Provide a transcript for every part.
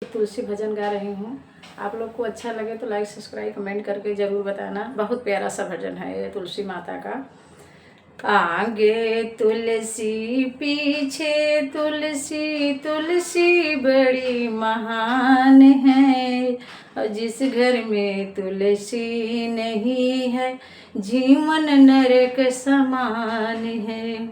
तुलसी भजन गा रही हूँ। आप लोग को अच्छा लगे तो लाइक सब्सक्राइब कमेंट करके ज़रूर बताना। बहुत प्यारा सा भजन है ये तुलसी माता का। आगे तुलसी पीछे तुलसी, तुलसी बड़ी महान है। और जिस घर में तुलसी नहीं है जीवन नरक समान है।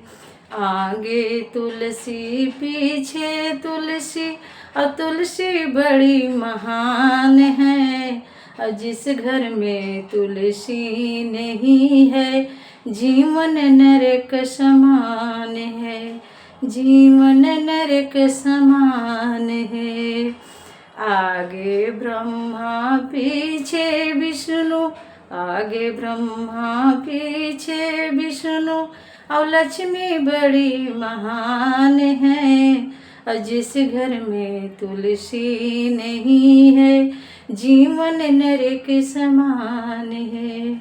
आगे तुलसी पीछे तुलसी और तुलसी बड़ी महान है। और जिस घर में तुलसी नहीं है जीवन नरक समान है, जीवन नरक समान है। आगे ब्रह्मा पीछे विष्णु, आगे ब्रह्मा पीछे विष्णु और लक्ष्मी बड़ी महान है। और जिस घर में तुलसी नहीं है जीवन नरक समान है।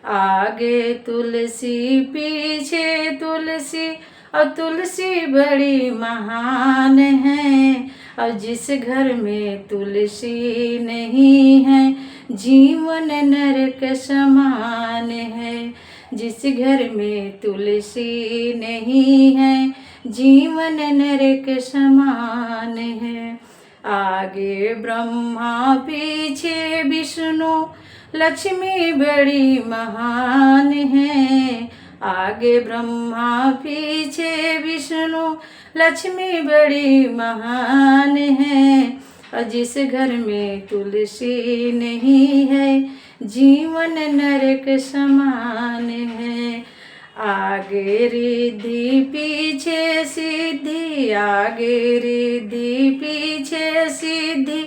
आगे तुलसी पीछे तुलसी और तुलसी बड़ी महान है। और जिस घर में तुलसी नहीं है जीवन नरक समान है। जिस घर में तुलसी नहीं है जीवन नरक समान है। आगे ब्रह्मा पीछे विष्णु लक्ष्मी बड़ी महान है। आगे ब्रह्मा पीछे विष्णु लक्ष्मी बड़ी महान है। और जिस घर में तुलसी नहीं है जीवन नरक समान है। आगे रिद्धि पीछे सिद्धि, आगे रिद्धि पीछे सिद्धि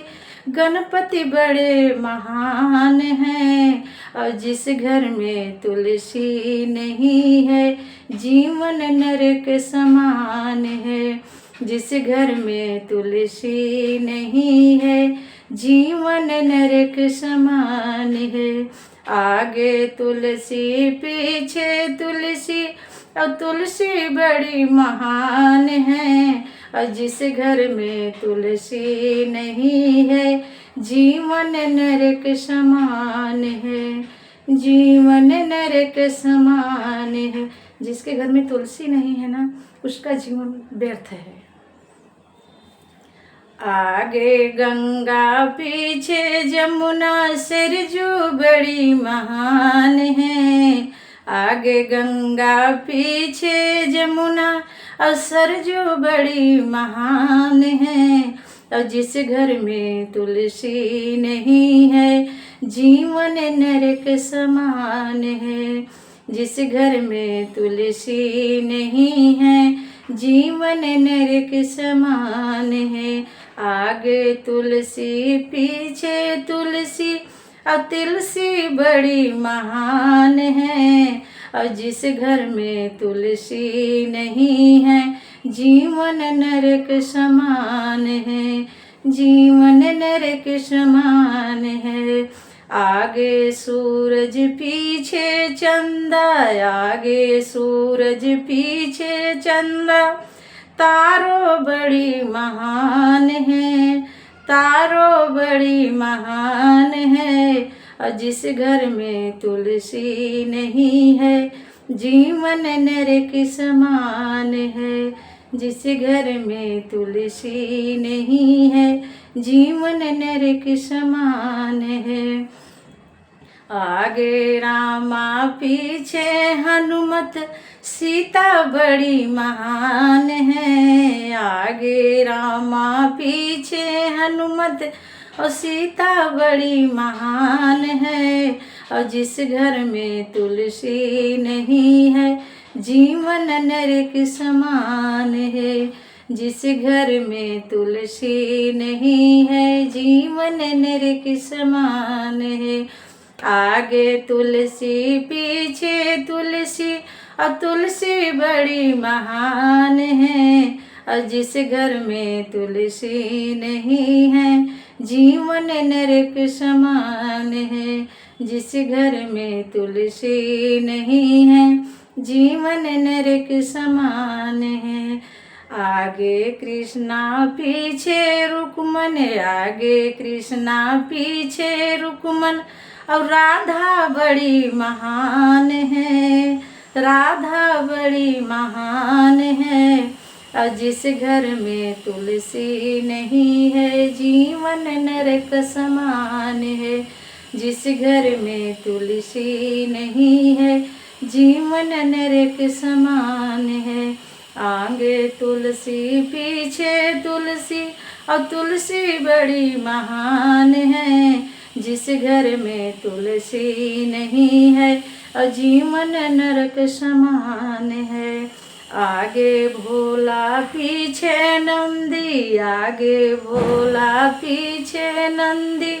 गणपति बड़े महान हैं। और जिस घर में तुलसी नहीं है जीवन नरक समान है। जिस घर में तुलसी नहीं है जीवन नरक समान है। आगे तुलसी पीछे तुलसी और तुलसी बड़ी महान है। और जिस घर में तुलसी नहीं है जीवन नरक समान है, जीवन नरक समान है। जिसके घर में तुलसी नहीं है ना उसका जीवन व्यर्थ है। आगे गंगा पीछे जमुना सरजू बड़ी महान है। आगे गंगा पीछे जमुना और सरजू बड़ी महान है। और जिस घर में तुलसी नहीं है जीवन नरक समान है। जिस घर में तुलसी नहीं है जीवन नरक समान है। आगे तुलसी पीछे तुलसी और तुलसी बड़ी महान है। और जिस घर में तुलसी नहीं है जीवन नरक समान है, जीवन नरक समान है। आगे सूरज पीछे चंदा, आगे सूरज पीछे चंदा तारों बड़ी महान है, तारों बड़ी महान है। और जिस घर में तुलसी नहीं है जीवन नरक समान है। जिस घर में तुलसी नहीं है जीवन नरक समान है। आगे रामा पीछे हनुमत सीता बड़ी महान है। आगे रामा पीछे हनुमत और सीता बड़ी महान है। और जिस घर में तुलसी नहीं है जीवन नरक समान है। जिस घर में तुलसी नहीं है जीवन नरक समान है। आगे तुलसी पीछे तुलसी और तुलसी बड़ी महान है। और जिस घर में तुलसी नहीं है जीवन नरक समान है। जिस घर में तुलसी नहीं है जीवन नरक समान है। आगे कृष्णा पीछे रुक्मन, आगे कृष्णा पीछे रुक्मन, और राधा बड़ी महान है, राधा बड़ी महान है। और जिस घर में तुलसी नहीं है जीवन नरक समान है, जिस घर में तुलसी नहीं है जीवन नरक समान है। आगे तुलसी पीछे तुलसी, और तुलसी बड़ी महान है। जिस घर में तुलसी नहीं है और जीवन नरक समान है। आगे भोला पीछे नंदी, आगे भोला पीछे नंदी,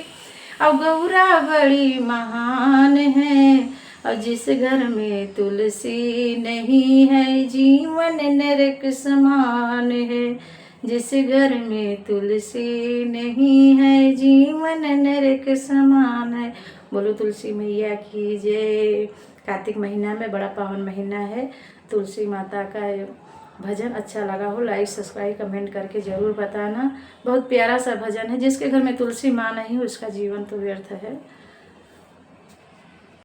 और गौरा बड़ी महान है। और जिस घर में तुलसी नहीं है जीवन नरक समान है, जिस घर में तुलसी नहीं है जीवन नरक समान है। बोलो तुलसी मैया की जय। कार्तिक महीना में बड़ा पावन महीना है। तुलसी माता का भजन अच्छा लगा हो लाइक सब्सक्राइब कमेंट करके ज़रूर बताना। बहुत प्यारा सा भजन है। जिसके घर में तुलसी माँ नहीं उसका जीवन तो व्यर्थ है।